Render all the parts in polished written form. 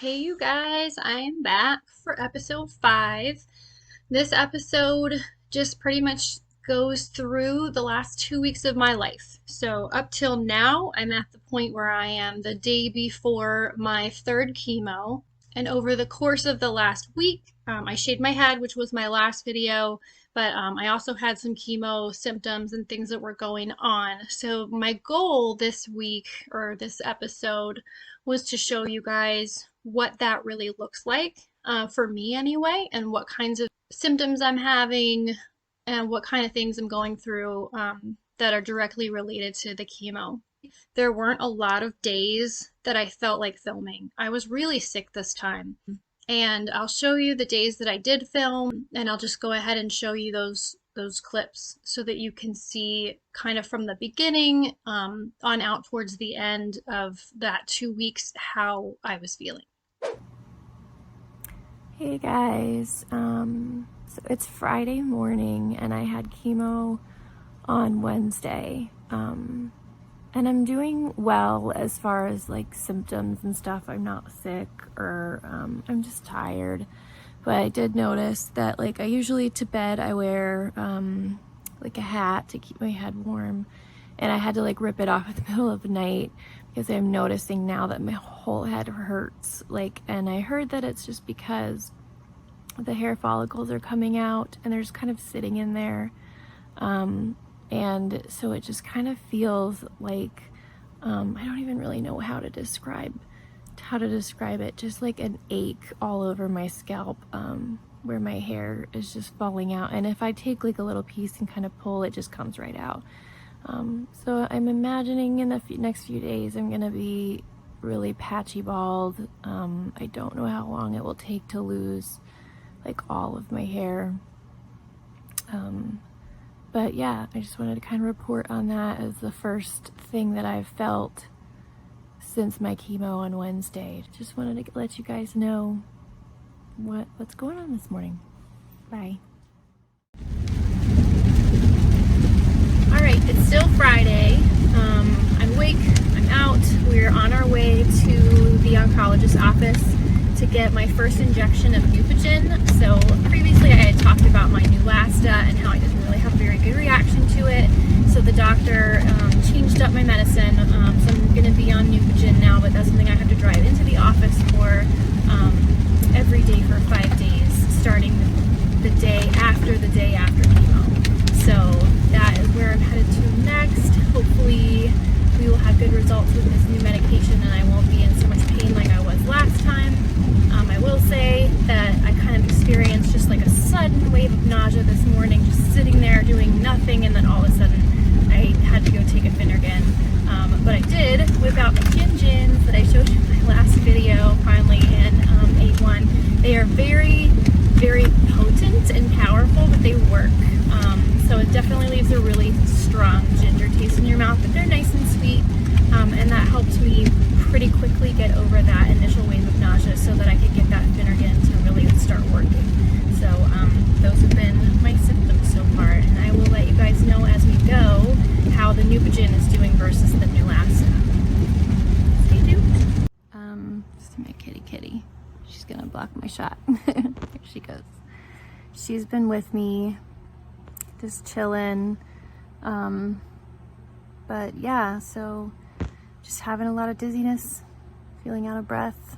Hey you guys, I am back for episode 5. This episode just pretty much goes through the last 2 weeks of my life. So, up till now, I'm at the point where I am the day before my third chemo. And over the course of the last week, I shaved my head, which was my last video, but I also had some chemo symptoms and things that were going on. So, my goal this week or this episode was to show you guys what that really looks like for me anyway, and what kinds of symptoms I'm having and what kind of things I'm going through that are directly related to the chemo. There weren't a lot of days that I felt like filming. I was really sick this time. And I'll show you the days that I did film, and I'll just go ahead and show you those clips so that you can see kind of from the beginning on out towards the end of that 2 weeks how I was feeling. Hey guys, so it's Friday morning and I had chemo on Wednesday, and I'm doing well as far as like symptoms and stuff. I'm not sick or I'm just tired, but I did notice that like I usually to bed I wear like a hat to keep my head warm, and I had to like rip it off in the middle of the night because I'm noticing now that my whole head hurts, like, and I heard that it's just because the hair follicles are coming out and they're just kind of sitting in there, and so it just kind of feels like I don't even really know how to describe it, just like an ache all over my scalp, where my hair is just falling out, and if I take like a little piece and kind of pull, it just comes right out. So I'm imagining in the next few days I'm gonna be really patchy bald. I don't know how long it will take to lose like all of my hair. But yeah, I just wanted to kind of report on that as the first thing that I've felt since my chemo on Wednesday. Just wanted to let you guys know what's going on this morning. Bye. Alright, it's still Friday. I'm awake, I'm out. We're on our way to the oncologist's office to get my first injection of Neupogen. So previously I had talked about my Neulasta and how I didn't really have a very good reaction to it. So the doctor changed up my medicine. So I'm going to be on Neupogen now, but that's something I have to drive into the office for every day for 5 days, starting the day after chemo. So that is where I'm headed to next. Hopefully we will have good results with this new medication and I won't be in so much pain like I was last time. I will say that I kind of experienced just like a sudden wave of nausea this morning, just sitting there doing nothing, and then all of a sudden I had to go take a Finnergan. But I did whip out my Gin that I showed you in my last video finally, and ate one. They are very, very potent and powerful, but they work. So it definitely leaves a really strong ginger taste in your mouth, but they're nice and sweet, and that helped me pretty quickly get over that initial wave of nausea so that I could get that Finnergan to really start working. So those have been my symptoms so far, and I will let you guys know as we go how the Neupogen is doing versus the Neulasta. Stay tuned. This is my kitty. She's gonna block my shot. Here she goes. She's been with me, just chilling. But yeah, so just having a lot of dizziness, feeling out of breath,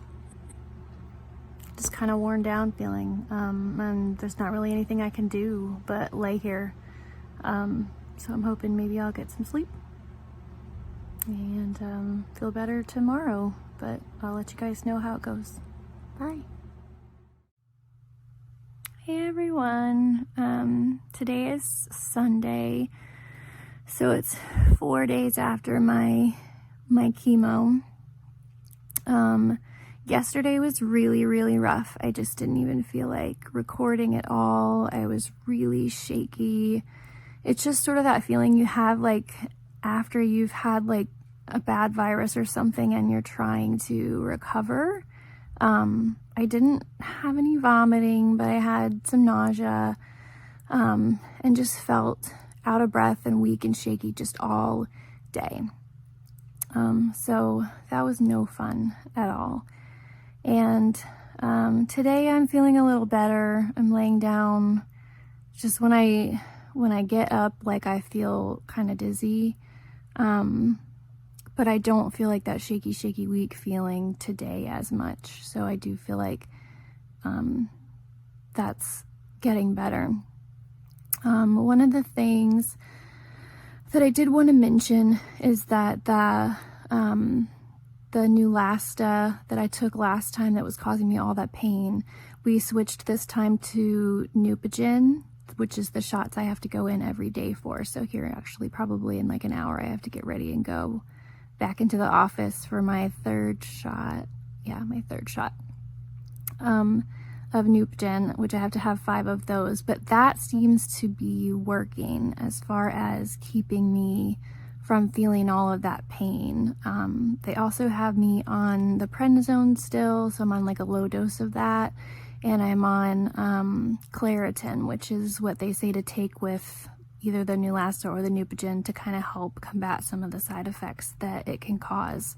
just kind of worn down feeling, and there's not really anything I can do but lay here. So I'm hoping maybe I'll get some sleep and feel better tomorrow, but I'll let you guys know how it goes. Bye. Hey everyone, today is Sunday, so it's 4 days after my chemo. Yesterday was really, really rough. I just didn't even feel like recording at all. I was really shaky. It's just sort of that feeling you have like after you've had like a bad virus or something and you're trying to recover. I didn't have any vomiting, but I had some nausea, and just felt out of breath and weak and shaky just all day. So that was no fun at all. And today I'm feeling a little better. I'm laying down. Just when I get up, like I feel kind of dizzy. But I don't feel like that shaky weak feeling today as much. So I do feel like that's getting better. One of the things that I did want to mention is that the Neulasta that I took last time that was causing me all that pain, we switched this time to Neupogen, which is the shots I have to go in every day for. So here, actually, probably in like an hour, I have to get ready and go back into the office for my third shot. Yeah, my third shot of Neupogen, which I have to have 5 of those. But that seems to be working as far as keeping me from feeling all of that pain. They also have me on the prednisone still, so I'm on like a low dose of that. And I'm on Claritin, which is what they say to take with either the Neulasta or the Neupogen to kind of help combat some of the side effects that it can cause.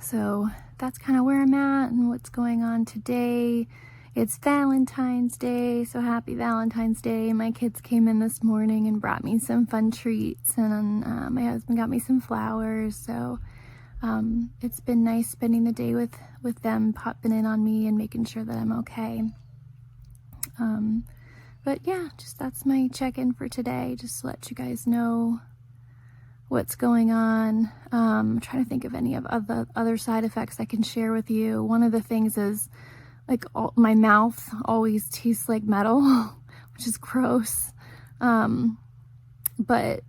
So that's kind of where I'm at and what's going on today. It's Valentine's Day, so happy Valentine's Day. My kids came in this morning and brought me some fun treats, and my husband got me some flowers, so it's been nice spending the day with them, popping in on me and making sure that I'm okay. But yeah, just that's my check-in for today, just to let you guys know what's going on. I'm trying to think of any of the other side effects I can share with you. One of the things is like my mouth always tastes like metal, which is gross. But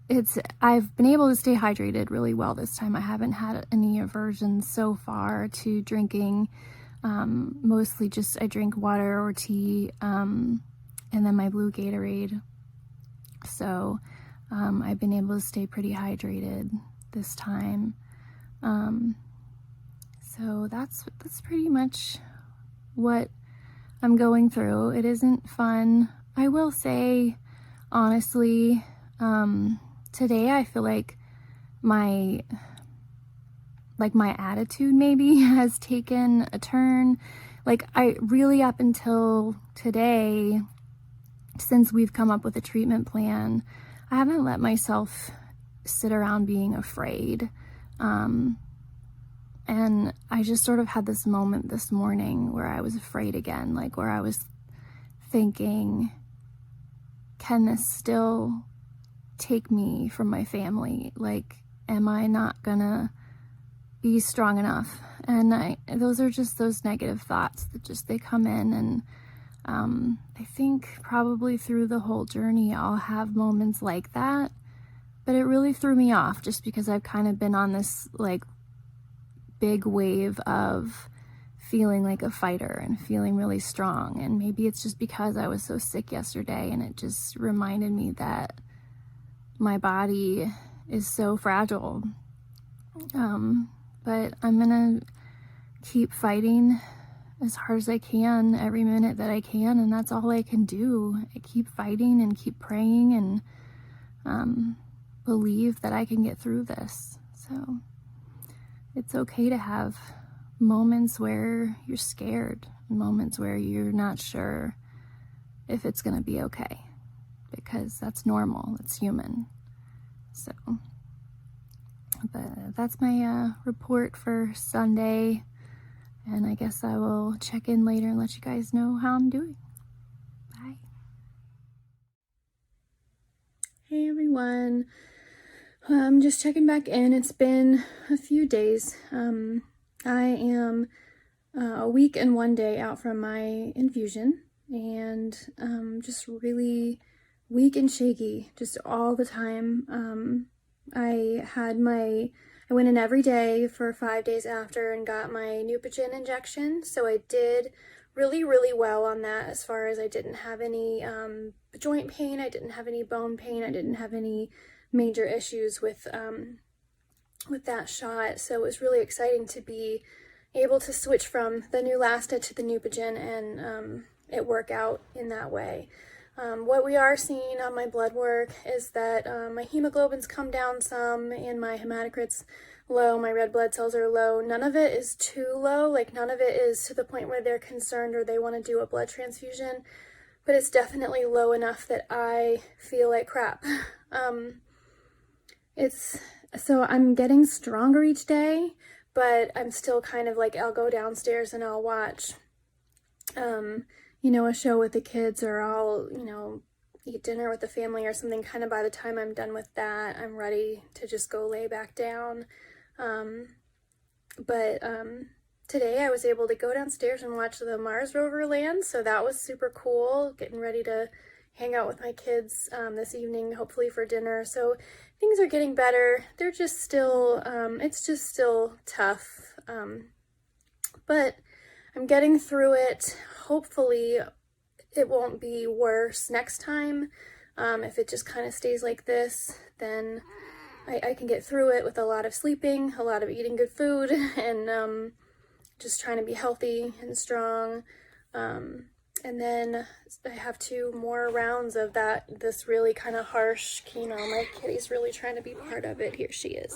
I've been able to stay hydrated really well this time. I haven't had any aversions so far to drinking. Mostly just I drink water or tea, and then my blue Gatorade. So I've been able to stay pretty hydrated this time. So that's pretty much what I'm going through. It isn't fun. I will say, honestly, today I feel like my attitude maybe has taken a turn. Like I really, up until today, since we've come up with a treatment plan, I haven't let myself sit around being afraid. And I just sort of had this moment this morning where I was afraid again, like where I was thinking, can this still take me from my family? Like, am I not gonna be strong enough? And those are just those negative thoughts that just, they come in, and I think probably through the whole journey I'll have moments like that, but it really threw me off just because I've kind of been on this like big wave of feeling like a fighter and feeling really strong. And maybe it's just because I was so sick yesterday, and it just reminded me that my body is so fragile. But I'm gonna keep fighting as hard as I can every minute that I can, and that's all I can do. I keep fighting and keep praying and believe that I can get through this. So it's okay to have moments where you're scared, moments where you're not sure if it's going to be okay, because that's normal, it's human. So, but that's my report for Sunday, and I guess I will check in later and let you guys know how I'm doing. Bye. Hey everyone. I'm just checking back in. It's been a few days. I am a week and 1 day out from my infusion, and just really weak and shaky just all the time. I went in every day for 5 days after and got my Neupogen injection, so I did really well on that, as far as I didn't have any joint pain, I didn't have any bone pain, I didn't have any major issues with that shot. So it was really exciting to be able to switch from the Neulasta to the Neupogen and it work out in that way. What we are seeing on my blood work is that my hemoglobin's come down some and my hematocrits low. My red blood cells are low. None of it is too low. Like, none of it is to the point where they're concerned or they want to do a blood transfusion, but it's definitely low enough that I feel like crap. So I'm getting stronger each day, but I'm still kind of like, I'll go downstairs and I'll watch, a show with the kids, or I'll, eat dinner with the family or something. Kind of by the time I'm done with that, I'm ready to just go lay back down. But today I was able to go downstairs and watch the Mars rover land, so that was super cool. Getting ready to hang out with my kids this evening, hopefully for dinner. So things are getting better. They're just still, it's just still tough. But I'm getting through it. Hopefully it won't be worse next time. If it just kind of stays like this, then I can get through it with a lot of sleeping, a lot of eating good food, and just trying to be healthy and strong. And then I have 2 more rounds of this really kind of harsh chemo. My kitty's really trying to be part of it. Here she is.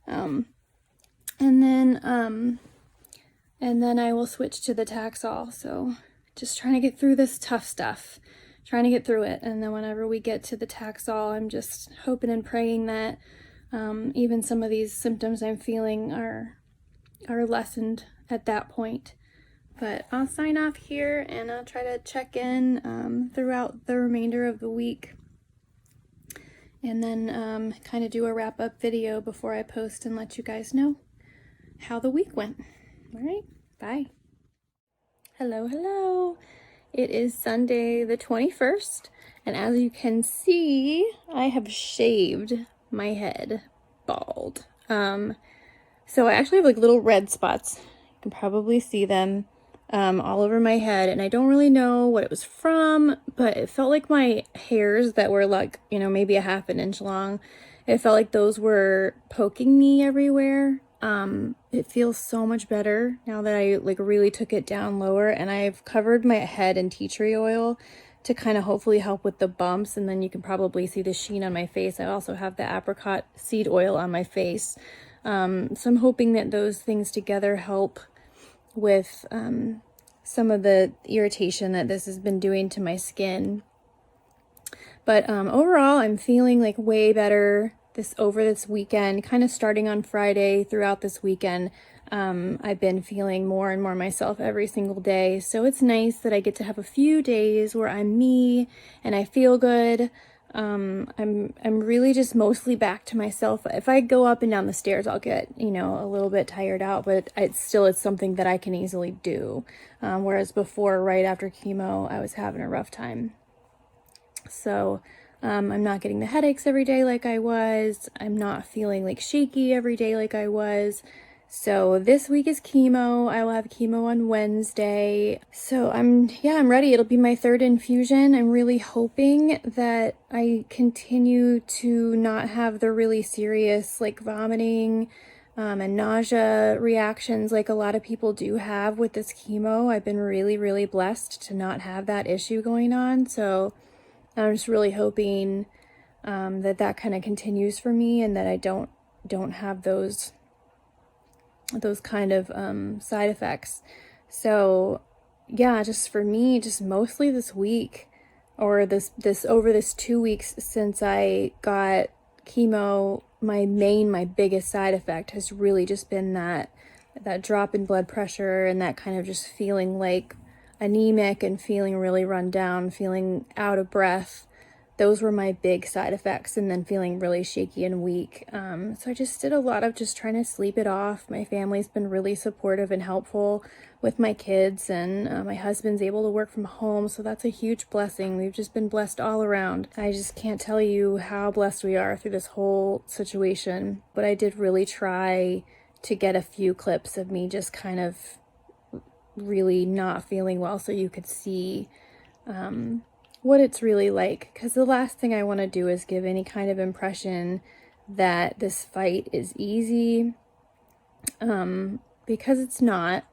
And then I will switch to the Taxol. So just trying to get through this tough stuff, trying to get through it. And then whenever we get to the Taxol, I'm just hoping and praying that even some of these symptoms I'm feeling are lessened at that point. But I'll sign off here, and I'll try to check in throughout the remainder of the week, and then kind of do a wrap-up video before I post and let you guys know how the week went. All right, bye. Hello. It is Sunday the 21st, and as you can see, I have shaved my head bald. So I actually have like little red spots. You can probably see them all over my head, and I don't really know what it was from, but it felt like my hairs that were like, maybe a half an inch long, it felt like those were poking me everywhere. It feels so much better now that I like really took it down lower, and I've covered my head in tea tree oil to kind of hopefully help with the bumps, and then you can probably see the sheen on my face. I also have the apricot seed oil on my face. So I'm hoping that those things together help with some of the irritation that this has been doing to my skin. But overall, I'm feeling like way better over this weekend, kind of starting on Friday throughout this weekend. I've been feeling more and more myself every single day. So it's nice that I get to have a few days where I'm me and I feel good. I'm really just mostly back to myself. If I go up and down the stairs, I'll get, a little bit tired out, but it's something that I can easily do. Whereas before, right after chemo, I was having a rough time. So, I'm not getting the headaches every day like I was. I'm not feeling like shaky every day like I was. So this week is chemo. I will have chemo on Wednesday. So I'm ready. It'll be my 3rd infusion. I'm really hoping that I continue to not have the really serious like vomiting and nausea reactions like a lot of people do have with this chemo. I've been really, really blessed to not have that issue going on. So I'm just really hoping that kind of continues for me, and that I don't have those kind of side effects. So yeah, just for me, just mostly this week, or this over this 2 weeks since I got chemo, my biggest side effect has really just been that drop in blood pressure, and that kind of just feeling like anemic and feeling really run down, feeling out of breath. Those were my big side effects, and then feeling really shaky and weak. So I just did a lot of just trying to sleep it off. My family's been really supportive and helpful with my kids, and my husband's able to work from home, so that's a huge blessing. We've just been blessed all around. I just can't tell you how blessed we are through this whole situation, but I did really try to get a few clips of me just kind of really not feeling well, so you could see what it's really like, because the last thing I want to do is give any kind of impression that this fight is easy, because it's not.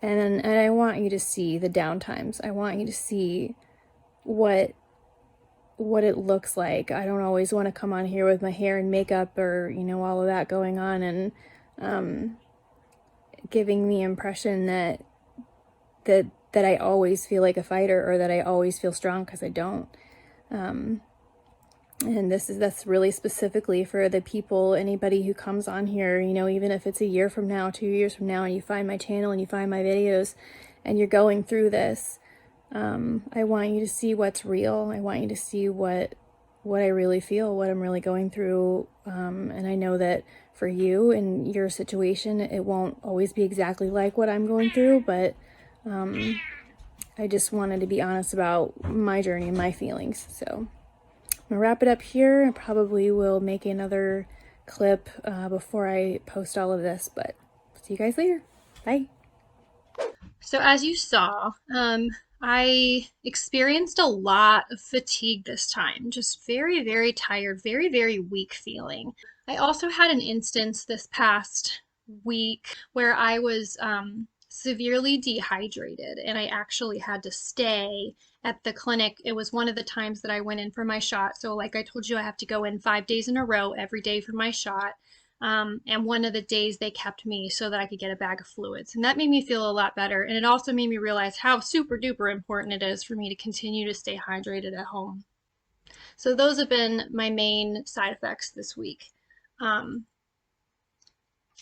And I want you to see the downtimes. I want you to see what what it looks like. I don't always want to come on here with my hair and makeup or, you know, all of that going on and giving the impression that I always feel like a fighter or that I always feel strong, because I don't. And that's really specifically for the people, anybody who comes on here, you know, even if it's a year from now, 2 years from now, and you find my channel and you find my videos and you're going through this, I want you to see what's real. I want you to see what I really feel, what I'm really going through. And I know that for you and your situation, it won't always be exactly like what I'm going through, but I just wanted to be honest about my journey and my feelings. So I'm gonna wrap it up here. I probably will make another clip before I post all of this, but see you guys later. Bye. So as you saw, I experienced a lot of fatigue this time, just very, very tired, very, very weak feeling. I also had an instance this past week where I was severely dehydrated and I actually had to stay at the clinic. It was one of the times that I went in for my shot. So like I told you, I have to go in 5 days in a row every day for my shot. And one of the days they kept me so that I could get a bag of fluids. And that made me feel a lot better. And it also made me realize how super duper important it is for me to continue to stay hydrated at home. So those have been my main side effects this week.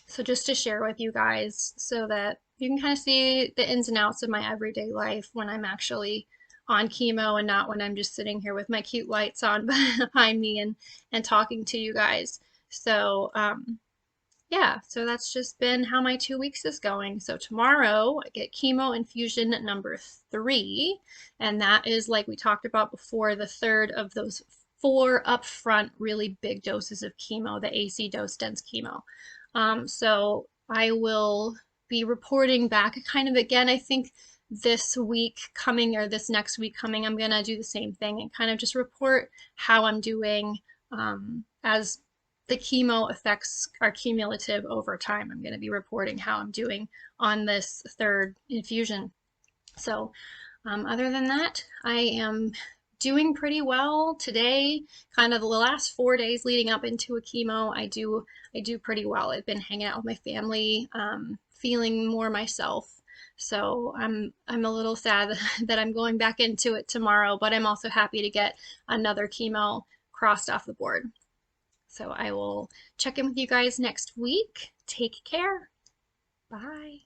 So just to share with you guys so that you can kind of see the ins and outs of my everyday life when I'm actually on chemo and not when I'm just sitting here with my cute lights on behind me and talking to you guys. So yeah, so that's just been how my 2 weeks is going. So tomorrow I get chemo infusion number 3, and that is, like we talked about before, the third of those 4 upfront really big doses of chemo, the AC dose dense chemo. So I will be reporting back kind of again. I think this week coming or this next week coming, I'm gonna do the same thing and kind of just report how I'm doing as the chemo effects are cumulative over time. I'm going to be reporting how I'm doing on this 3rd infusion. So other than that, I am doing pretty well today. Kind of the last 4 days leading up into a chemo, I do pretty well. I've been hanging out with my family, feeling more myself. So I'm a little sad that I'm going back into it tomorrow, but I'm also happy to get another chemo crossed off the board. So I will check in with you guys next week. Take care. Bye.